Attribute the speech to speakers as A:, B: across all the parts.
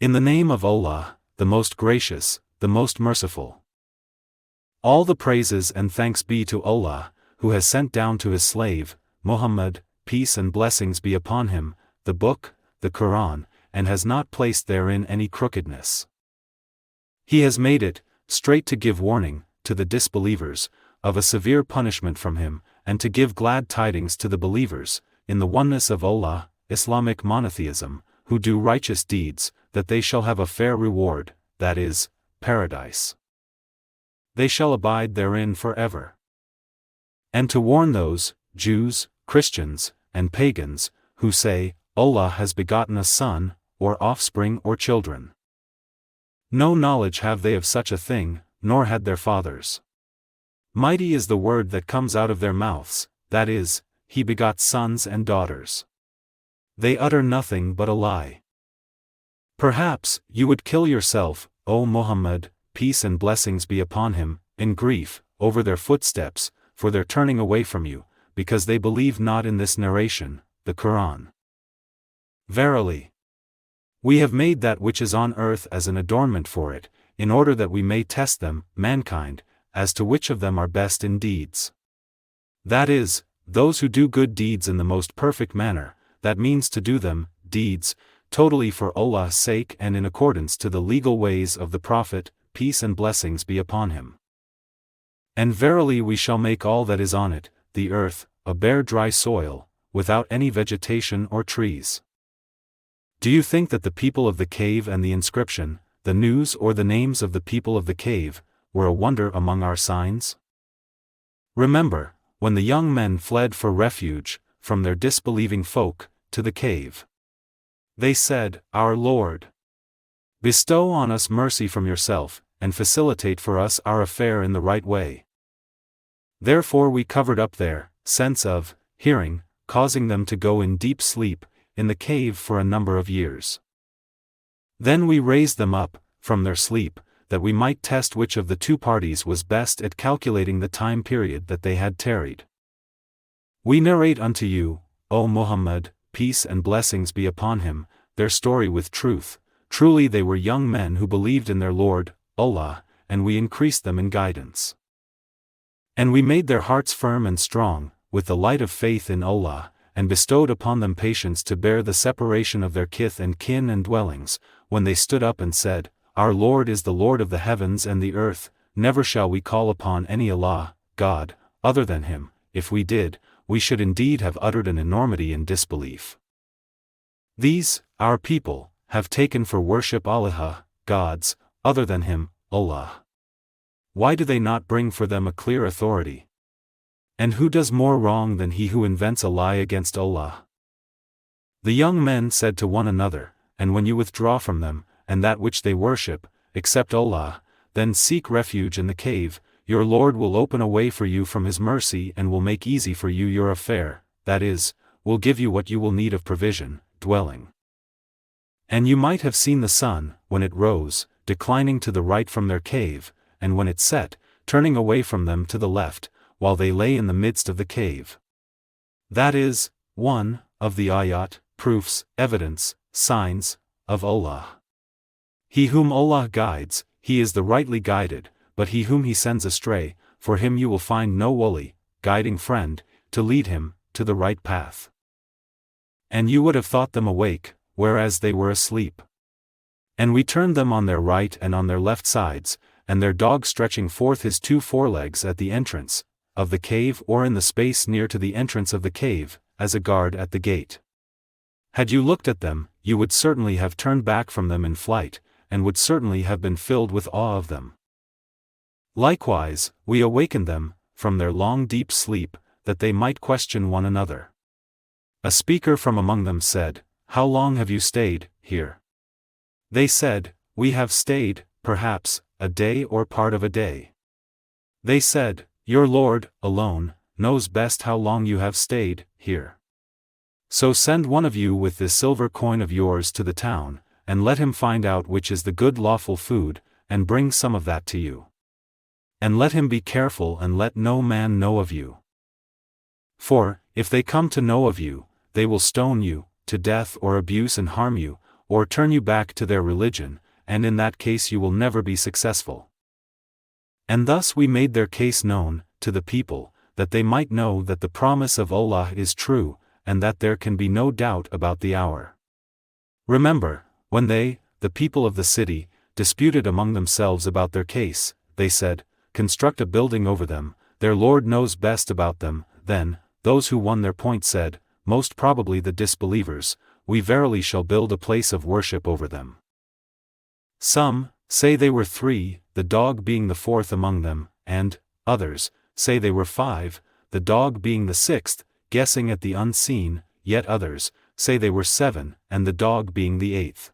A: In the name of Allah, the most gracious, the most merciful. All the praises and thanks be to Allah, who has sent down to his slave, Muhammad, peace and blessings be upon him, the book, the Qur'an, and has not placed therein any crookedness. He has made it straight to give warning to the disbelievers of a severe punishment from him, and to give glad tidings to the believers in the oneness of Allah, Islamic monotheism, who do righteous deeds, that they shall have a fair reward, that is, paradise. They shall abide therein forever. And to warn those, Jews, Christians, and pagans, who say, Allah has begotten a son, or offspring or children. No knowledge have they of such a thing, nor had their fathers. Mighty is the word that comes out of their mouths, that is, he begot sons and daughters. They utter nothing but a lie. Perhaps you would kill yourself, O Muhammad, peace and blessings be upon him, in grief, over their footsteps, for their turning away from you, because they believe not in this narration, the Qur'an. Verily, we have made that which is on earth as an adornment for it, in order that we may test them, mankind, as to which of them are best in deeds. That is, those who do good deeds in the most perfect manner, that means to do them, deeds, totally for Allah's sake and in accordance to the legal ways of the Prophet, peace and blessings be upon him. And verily we shall make all that is on it, the earth, a bare dry soil, without any vegetation or trees. Do you think that the people of the cave and the inscription, the news or the names of the people of the cave, were a wonder among our signs? Remember, when the young men fled for refuge, from their disbelieving folk, to the cave. They said, Our Lord, bestow on us mercy from yourself, and facilitate for us our affair in the right way. Therefore we covered up their sense of hearing, causing them to go in deep sleep, in the cave for a number of years. Then we raised them up, from their sleep, that we might test which of the two parties was best at calculating the time period that they had tarried. We narrate unto you, O Muhammad, peace and blessings be upon him, their story with truth. Truly they were young men who believed in their Lord, Allah, and we increased them in guidance. And we made their hearts firm and strong, with the light of faith in Allah, and bestowed upon them patience to bear the separation of their kith and kin and dwellings, when they stood up and said, Our Lord is the Lord of the heavens and the earth, never shall we call upon any Allah, God, other than him. If we did, we should indeed have uttered an enormity in disbelief. These, our people, have taken for worship alihah, gods, other than him, Allah. Why do they not bring for them a clear authority? And who does more wrong than he who invents a lie against Allah? The young men said to one another, And when you withdraw from them, and that which they worship, except Allah, then seek refuge in the cave. Your Lord will open a way for you from his mercy and will make easy for you your affair, that is, will give you what you will need of provision, dwelling. And you might have seen the sun, when it rose, declining to the right from their cave, and when it set, turning away from them to the left, while they lay in the midst of the cave. That is, one of the ayat, proofs, evidence, signs, of Allah. He whom Allah guides, he is the rightly guided, but he whom he sends astray, for him you will find no wali, guiding friend, to lead him to the right path. And you would have thought them awake, whereas they were asleep. And we turned them on their right and on their left sides, and their dog stretching forth his two forelegs at the entrance of the cave or in the space near to the entrance of the cave, as a guard at the gate. Had you looked at them, you would certainly have turned back from them in flight, and would certainly have been filled with awe of them. Likewise, we awakened them, from their long deep sleep, that they might question one another. A speaker from among them said, How long have you stayed here? They said, We have stayed, perhaps, a day or part of a day. They said, Your Lord, alone, knows best how long you have stayed here. So send one of you with this silver coin of yours to the town, and let him find out which is the good lawful food, and bring some of that to you. And let him be careful and let no man know of you. For, if they come to know of you, they will stone you to death or abuse and harm you, or turn you back to their religion, and in that case you will never be successful. And thus we made their case known to the people, that they might know that the promise of Allah is true, and that there can be no doubt about the hour. Remember, when they, the people of the city, disputed among themselves about their case, they said, "Construct a building over them, their Lord knows best about them." Then, those who won their point said, most probably the disbelievers, "We verily shall build a place of worship over them." Some say they were 3, the dog being the 4th among them, and others say they were 5, the dog being the 6th, guessing at the unseen, yet others say they were 7, and the dog being the 8th.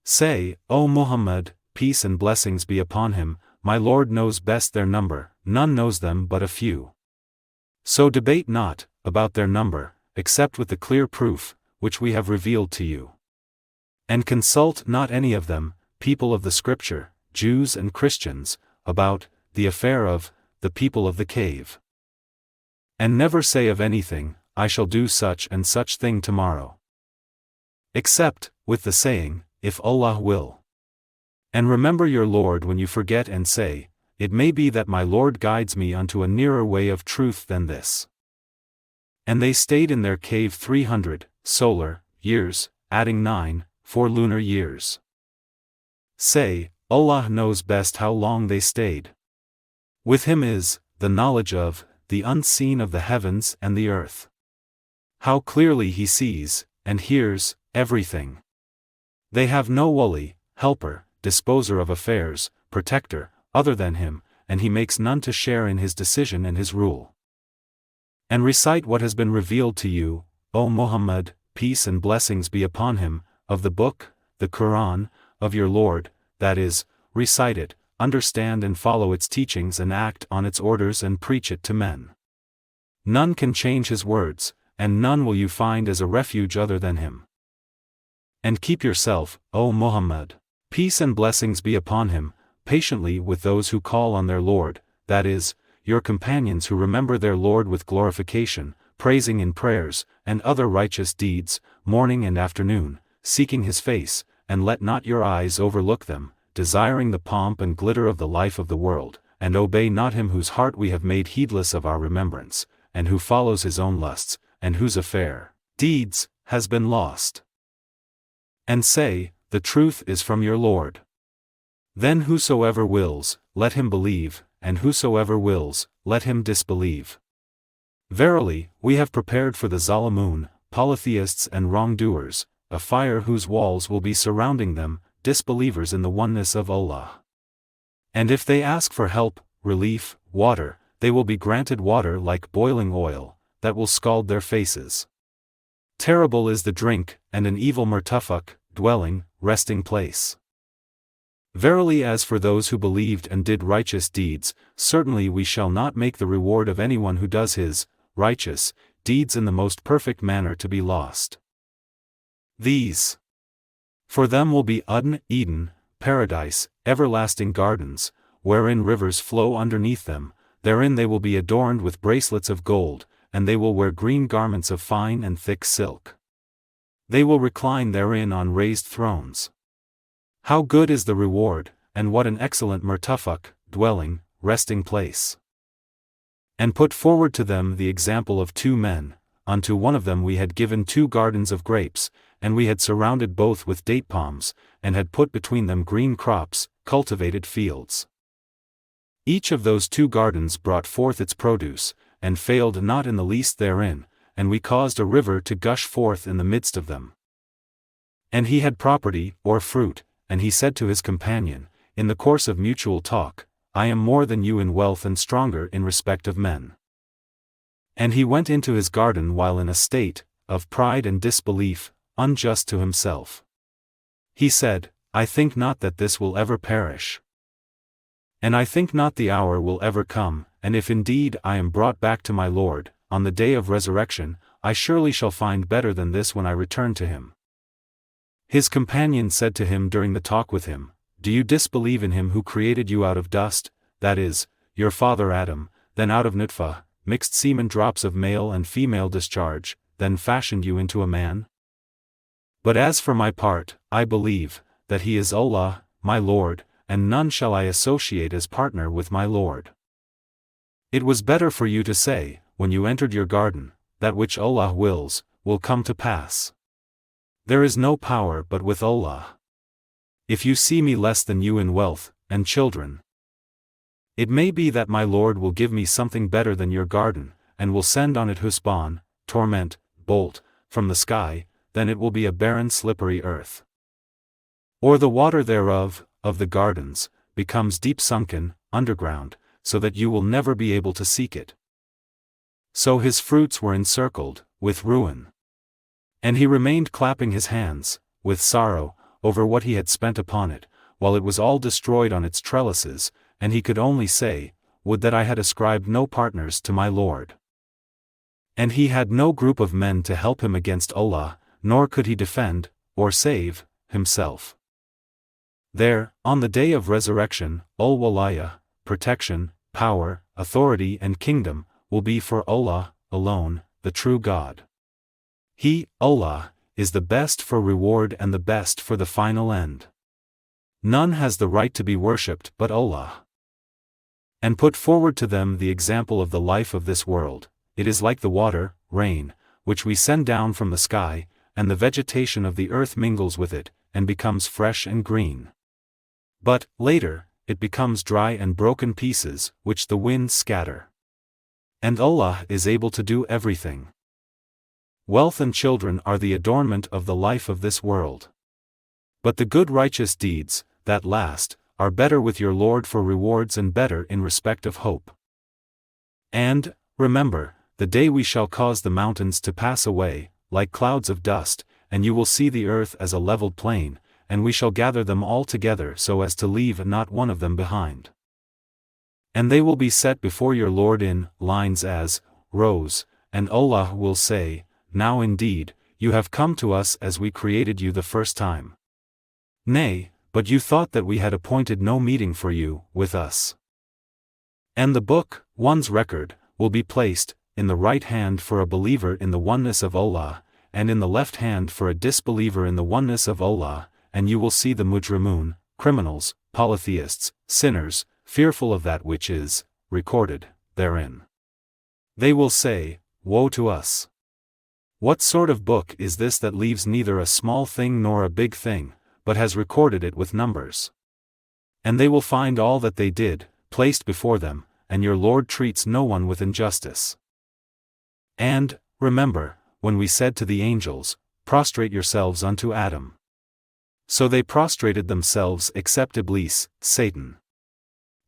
A: Say, O Muhammad, peace and blessings be upon him, my Lord knows best their number, none knows them but a few. So debate not about their number, except with the clear proof, which we have revealed to you. And consult not any of them, people of the Scripture, Jews and Christians, about the affair of the people of the cave. And never say of anything, I shall do such and such thing tomorrow. Except with the saying, if Allah will. And remember your Lord when you forget and say, it may be that my Lord guides me unto a nearer way of truth than this. And they stayed in their cave 300 solar years, adding 9 for lunar years. Say, Allah knows best how long they stayed. With him is the knowledge of the unseen of the heavens and the earth. How clearly he sees and hears everything. They have no wali, helper, disposer of affairs, protector, other than him, and he makes none to share in his decision and his rule. And recite what has been revealed to you, O Muhammad, peace and blessings be upon him, of the book, the Qur'an, of your Lord, that is, recite it, understand and follow its teachings and act on its orders and preach it to men. None can change his words, and none will you find as a refuge other than him. And keep yourself, O Muhammad, peace and blessings be upon him, patiently with those who call on their Lord, that is, your companions who remember their Lord with glorification, praising in prayers, and other righteous deeds, morning and afternoon, seeking his face, and let not your eyes overlook them, desiring the pomp and glitter of the life of the world, and obey not him whose heart we have made heedless of our remembrance, and who follows his own lusts, and whose affair, deeds, has been lost. And say, the truth is from your Lord. Then whosoever wills, let him believe, and whosoever wills, let him disbelieve. Verily, we have prepared for the Zalimun, polytheists and wrongdoers, a fire whose walls will be surrounding them, disbelievers in the oneness of Allah. And if they ask for help, relief, water, they will be granted water like boiling oil, that will scald their faces. Terrible is the drink, and an evil murtafaq, dwelling, resting place. Verily as for those who believed and did righteous deeds, certainly we shall not make the reward of anyone who does his righteous deeds in the most perfect manner to be lost. These for them will be Eden, paradise, everlasting gardens, wherein rivers flow underneath them, therein they will be adorned with bracelets of gold, and they will wear green garments of fine and thick silk. They will recline therein on raised thrones. How good is the reward, and what an excellent murtafaq, dwelling, resting place. And put forward to them the example of 2 men, unto one of them we had given 2 gardens of grapes, and we had surrounded both with date palms, and had put between them green crops, cultivated fields. Each of those 2 gardens brought forth its produce, and failed not in the least therein, and we caused a river to gush forth in the midst of them. And he had property, or fruit, and he said to his companion, in the course of mutual talk, I am more than you in wealth and stronger in respect of men. And he went into his garden while in a state of pride and disbelief, unjust to himself. He said, I think not that this will ever perish. And I think not the hour will ever come, and if indeed I am brought back to my Lord, on the day of resurrection, I surely shall find better than this when I return to him. His companion said to him during the talk with him, Do you disbelieve in him who created you out of dust, that is, your father Adam, then out of nutfah, mixed semen drops of male and female discharge, then fashioned you into a man? But as for my part, I believe that He is Allah, my Lord, and none shall I associate as partner with my Lord. It was better for you to say, when you entered your garden, that which Allah wills, will come to pass. There is no power but with Allah. If you see me less than you in wealth and children, it may be that my Lord will give me something better than your garden, and will send on it husban, torment, bolt, from the sky, then it will be a barren slippery earth. Or the water thereof, of the gardens, becomes deep sunken, underground, so that you will never be able to seek it. So his fruits were encircled with ruin. And he remained clapping his hands, with sorrow, over what he had spent upon it, while it was all destroyed on its trellises, and he could only say, Would that I had ascribed no partners to my Lord. And he had no group of men to help him against Allah, nor could he defend, or save, himself. There, on the day of resurrection, al-Walaya, protection, power, authority and kingdom, will be for Allah, alone, the true God. He, Allah, is the best for reward and the best for the final end. None has the right to be worshipped but Allah. And put forward to them the example of the life of this world. It is like the water, rain, which we send down from the sky, and the vegetation of the earth mingles with it, and becomes fresh and green. But, later, it becomes dry and broken pieces, which the winds scatter. And Allah is able to do everything. Wealth and children are the adornment of the life of this world. But the good righteous deeds, that last, are better with your Lord for rewards and better in respect of hope. And, remember, the day we shall cause the mountains to pass away, like clouds of dust, and you will see the earth as a leveled plain, and we shall gather them all together so as to leave not one of them behind. And they will be set before your Lord in lines as rows, and Allah will say, Now indeed, you have come to us as we created you the first time. Nay, but you thought that we had appointed no meeting for you, with us. And the book, one's record, will be placed, in the right hand for a believer in the oneness of Allah, and in the left hand for a disbeliever in the oneness of Allah, and you will see the mujrimun, criminals, polytheists, sinners, fearful of that which is recorded therein. They will say, Woe to us! What sort of book is this that leaves neither a small thing nor a big thing, but has recorded it with numbers? And they will find all that they did, placed before them, and your Lord treats no one with injustice. And, remember, when we said to the angels, Prostrate yourselves unto Adam. So they prostrated themselves except Iblis, Satan.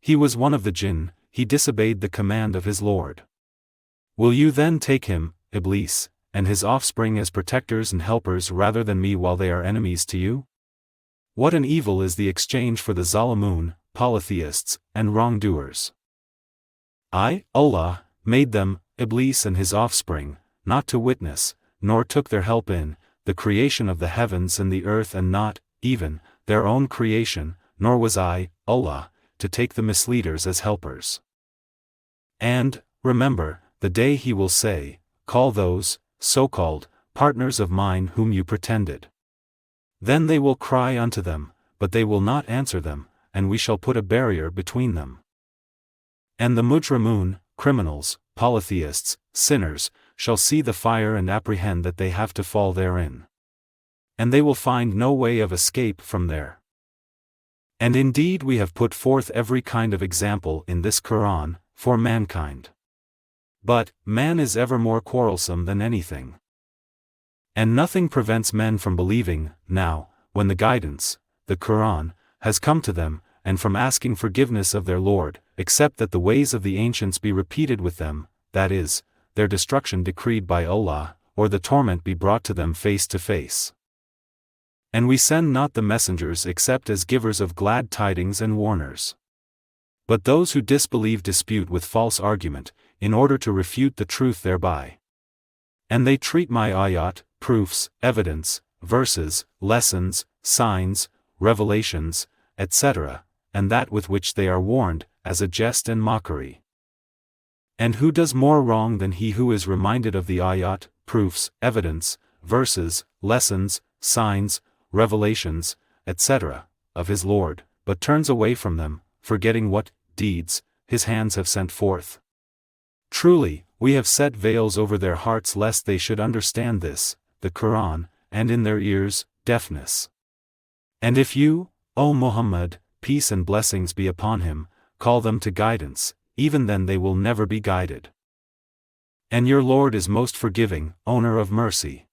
A: He was one of the jinn, he disobeyed the command of his Lord. Will you then take him, Iblis, and his offspring as protectors and helpers rather than me while they are enemies to you? What an evil is the exchange for the zalimun, polytheists, and wrongdoers. I, Allah, made them, Iblis and his offspring, not to witness, nor took their help in the creation of the heavens and the earth, and not, even, their own creation, nor was I, Allah, to take the misleaders as helpers. And, remember, the day he will say, Call those, so-called, partners of mine whom you pretended. Then they will cry unto them, but they will not answer them, and we shall put a barrier between them. And the mujrimun, criminals, polytheists, sinners, shall see the fire and apprehend that they have to fall therein. And they will find no way of escape from there. And indeed we have put forth every kind of example in this Qur'an, for mankind. But, man is ever more quarrelsome than anything. And nothing prevents men from believing, now, when the guidance, the Qur'an, has come to them, and from asking forgiveness of their Lord, except that the ways of the ancients be repeated with them, that is, their destruction decreed by Allah, or the torment be brought to them face to face. And we send not the messengers except as givers of glad tidings and warners. But those who disbelieve dispute with false argument, in order to refute the truth thereby. And they treat my ayat, proofs, evidence, verses, lessons, signs, revelations, etc., and that with which they are warned, as a jest and mockery. And who does more wrong than he who is reminded of the ayat, proofs, evidence, verses, lessons, signs, revelations, etc., of his Lord, but turns away from them, forgetting what deeds his hands have sent forth. Truly, we have set veils over their hearts lest they should understand this, the Qur'an, and in their ears, deafness. And if you, O Muhammad, peace and blessings be upon him, call them to guidance, even then they will never be guided. And your Lord is most forgiving, owner of mercy.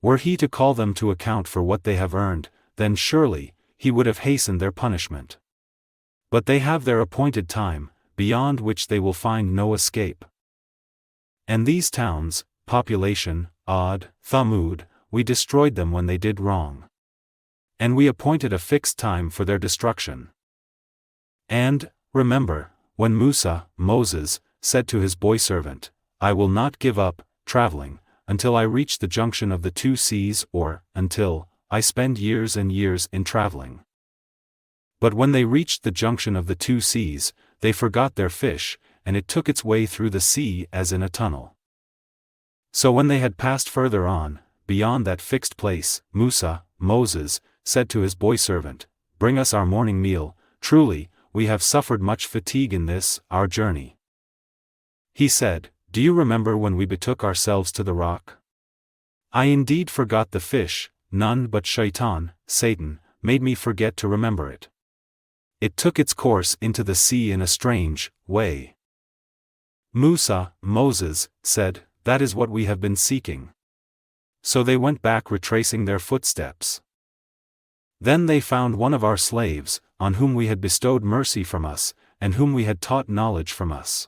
A: Were he to call them to account for what they have earned, then surely, he would have hastened their punishment. But they have their appointed time, beyond which they will find no escape. And these towns, population, Ad, Thamud, we destroyed them when they did wrong. And we appointed a fixed time for their destruction. And, remember, when Moses, said to his boy servant, I will not give up traveling until I reach the junction of the two seas, or until I spend years and years in traveling. But when they reached the junction of the two seas, they forgot their fish, and it took its way through the sea as in a tunnel. So when they had passed further on, beyond that fixed place, Moses, said to his boy servant, Bring us our morning meal, truly, we have suffered much fatigue in this, our journey. He said, Do you remember when we betook ourselves to the rock? I indeed forgot the fish, none but Shaitan, Satan, made me forget to remember it. It took its course into the sea in a strange way. Moses, said, That is what we have been seeking. So they went back retracing their footsteps. Then they found one of our slaves, on whom we had bestowed mercy from us, and whom we had taught knowledge from us.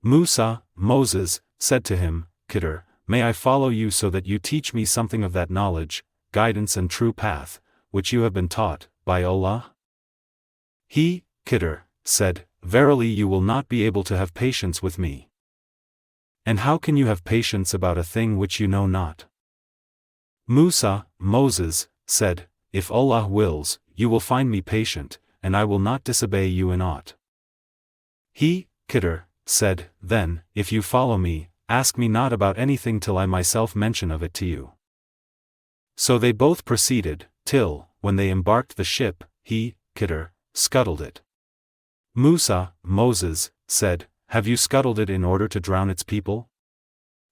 A: Moses, said to him, Khidr, may I follow you so that you teach me something of that knowledge, guidance and true path, which you have been taught, by Allah? He, Khidr, said, Verily you will not be able to have patience with me. And how can you have patience about a thing which you know not? Moses, said, If Allah wills, you will find me patient, and I will not disobey you in aught. He, Khidr, said, Then, if you follow me, ask me not about anything till I myself mention of it to you. So they both proceeded, till, when they embarked the ship, he, Khidr, scuttled it. Moses, said, Have you scuttled it in order to drown its people?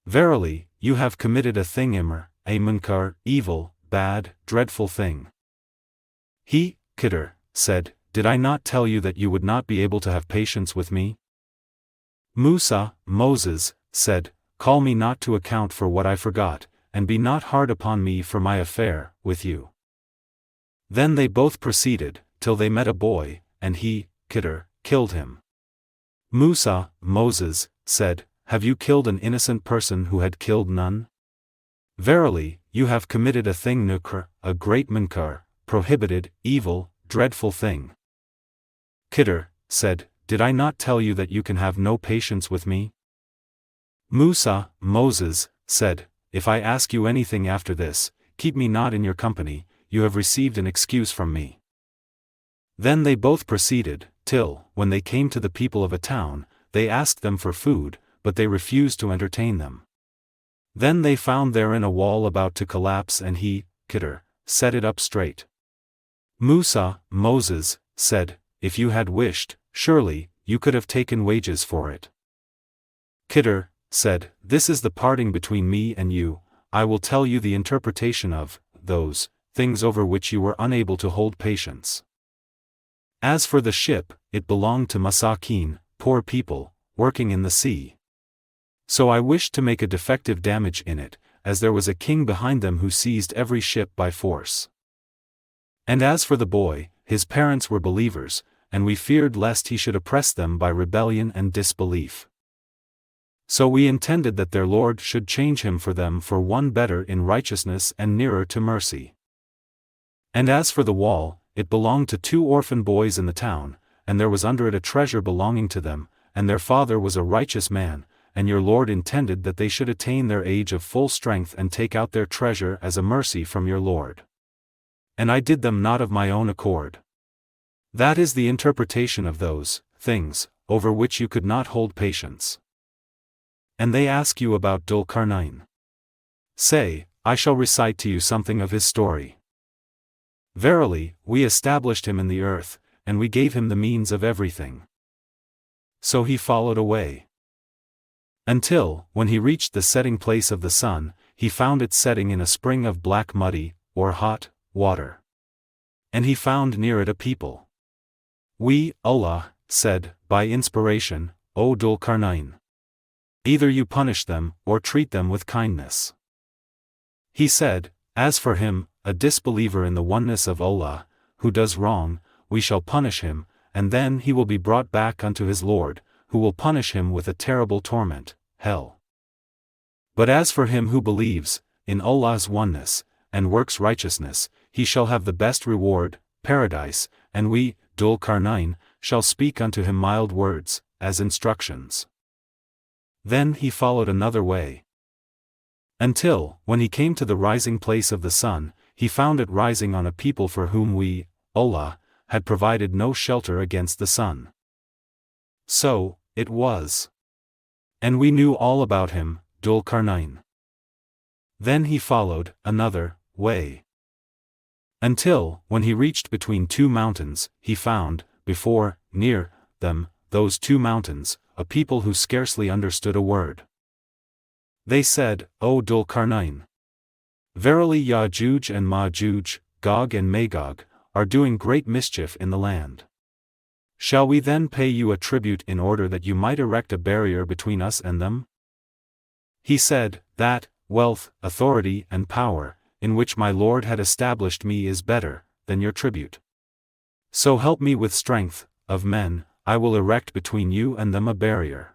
A: Verily, you have committed a thing a munkar, evil, bad, dreadful thing. He, Khidr, said, Did I not tell you that you would not be able to have patience with me? Moses, said, Call me not to account for what I forgot, and be not hard upon me for my affair with you. Then they both proceeded, till they met a boy, and he, Khidr, killed him. Moses, said, Have you killed an innocent person who had killed none? Verily, you have committed a thing nukr, a great munkar, prohibited, evil, dreadful thing. Khidr, said, Did I not tell you that you can have no patience with me? Moses, said, If I ask you anything after this, keep me not in your company, you have received an excuse from me. Then they both proceeded, till, when they came to the people of a town, they asked them for food, but they refused to entertain them. Then they found therein a wall about to collapse, and he, Khidr, set it up straight. Moses, said, If you had wished, surely, you could have taken wages for it. Khidr, said, This is the parting between me and you, I will tell you the interpretation of those things over which you were unable to hold patience. As for the ship, it belonged to masakin, poor people, working in the sea. So I wished to make a defective damage in it, as there was a king behind them who seized every ship by force. And as for the boy, his parents were believers, and we feared lest he should oppress them by rebellion and disbelief. So we intended that their Lord should change him for them for one better in righteousness and nearer to mercy. And as for the wall, it belonged to 2 orphan boys in the town, and there was under it a treasure belonging to them, and their father was a righteous man, and your Lord intended that they should attain their age of full strength and take out their treasure as a mercy from your Lord. And I did them not of my own accord. That is the interpretation of those things over which you could not hold patience. And they ask you about Dhul-Qarnain. Say, I shall recite to you something of his story. Verily, we established him in the earth, and we gave him the means of everything. So he followed away. Until, when he reached the setting place of the sun, he found it setting in a spring of black muddy, or hot, water. And he found near it a people. We, Allah, said, by inspiration, O Dhul-Qarnain. Either you punish them, or treat them with kindness. He said, as for him, a disbeliever in the oneness of Allah, who does wrong, we shall punish him, and then he will be brought back unto his Lord, who will punish him with a terrible torment, hell. But as for him who believes, in Allah's oneness, and works righteousness, he shall have the best reward, paradise, and we, Dhul-Qarnain, shall speak unto him mild words, as instructions. Then he followed another way. Until, when he came to the rising place of the sun, he found it rising on a people for whom we, Allah, had provided no shelter against the sun. So, it was. And we knew all about him, Dhul-Qarnain. Then he followed another way. Until, when he reached between two mountains, he found, before, near them, those two mountains, a people who scarcely understood a word. They said, O Dhul-Qarnain. Verily Ya'juj and Ma'juj, Gog and Magog, are doing great mischief in the land. Shall we then pay you a tribute in order that you might erect a barrier between us and them? He said, that, wealth, authority and power, in which my Lord had established me is better, than your tribute. So help me with strength, of men, I will erect between you and them a barrier.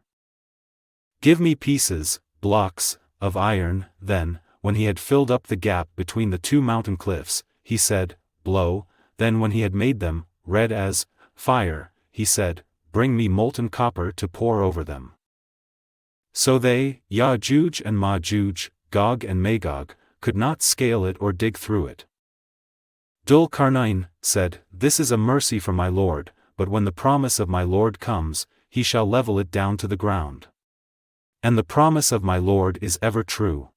A: Give me pieces, blocks, of iron. Then, when he had filled up the gap between the two mountain cliffs, he said, blow. Then when he had made them, red as fire, he said, bring me molten copper to pour over them. So they, Ya'juj and Ma'juj, Gog and Magog, could not scale it or dig through it. Dhul-Qarnain said, this is a mercy from my Lord, but when the promise of my Lord comes, he shall level it down to the ground. And the promise of my Lord is ever true.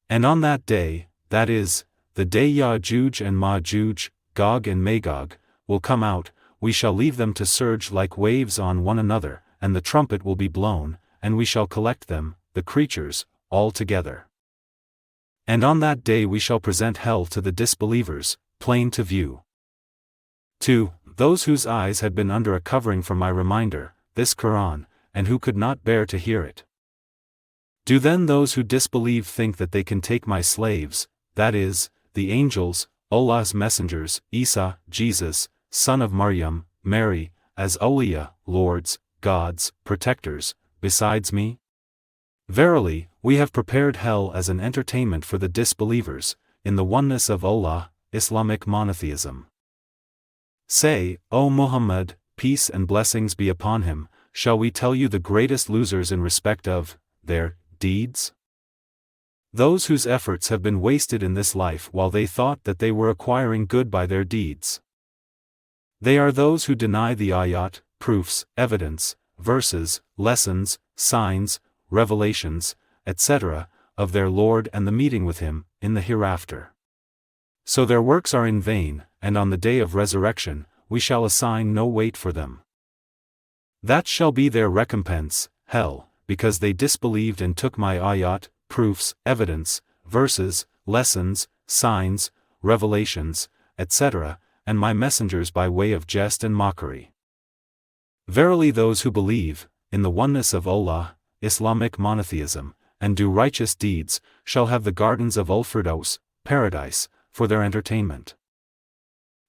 A: And on that day, that is, the day Ya'juj and Ma'juj, Gog and Magog, will come out, we shall leave them to surge like waves on one another, and the trumpet will be blown, and we shall collect them, the creatures, all together. And on that day we shall present hell to the disbelievers, plain to view. 2. Those whose eyes had been under a covering from my reminder, this Qur'an, and who could not bear to hear it. Do then those who disbelieve think that they can take my slaves, that is, the angels, Allah's messengers, Isa, Jesus, son of Maryam, Mary, as awliya, lords, gods, protectors, besides me? Verily, we have prepared hell as an entertainment for the disbelievers, in the oneness of Allah, Islamic monotheism. Say, O Muhammad, peace and blessings be upon him, shall we tell you the greatest losers in respect of their deeds? Those whose efforts have been wasted in this life while they thought that they were acquiring good by their deeds. They are those who deny the ayat, proofs, evidence, verses, lessons, signs, revelations, etc., of their Lord and the meeting with him, in the hereafter. So their works are in vain, and on the day of resurrection, we shall assign no weight for them. That shall be their recompense, hell, because they disbelieved and took my ayat, proofs, evidence, verses, lessons, signs, revelations, etc., and my messengers by way of jest and mockery. Verily those who believe, in the oneness of Allah, Islamic monotheism, and do righteous deeds, shall have the gardens of Al-Firdaus, paradise, for their entertainment.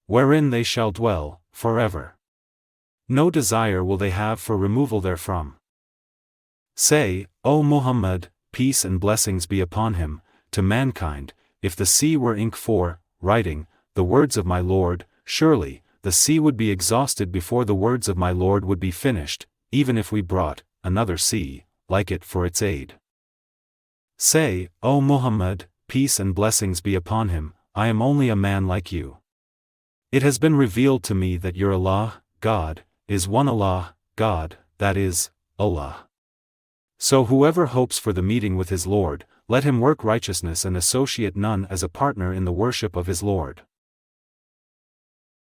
A: Wherein they shall dwell, forever. No desire will they have for removal therefrom. Say, O Muhammad, peace and blessings be upon him, to mankind, if the sea were ink for writing the words of my Lord, surely, the sea would be exhausted before the words of my Lord would be finished, even if we brought another sea, like it for its aid. Say, O Muhammad, peace and blessings be upon him, I am only a man like you. It has been revealed to me that your Allah, God, is one Allah, God, that is, Allah. So whoever hopes for the meeting with his Lord, let him work righteousness and associate none as a partner in the worship of his Lord.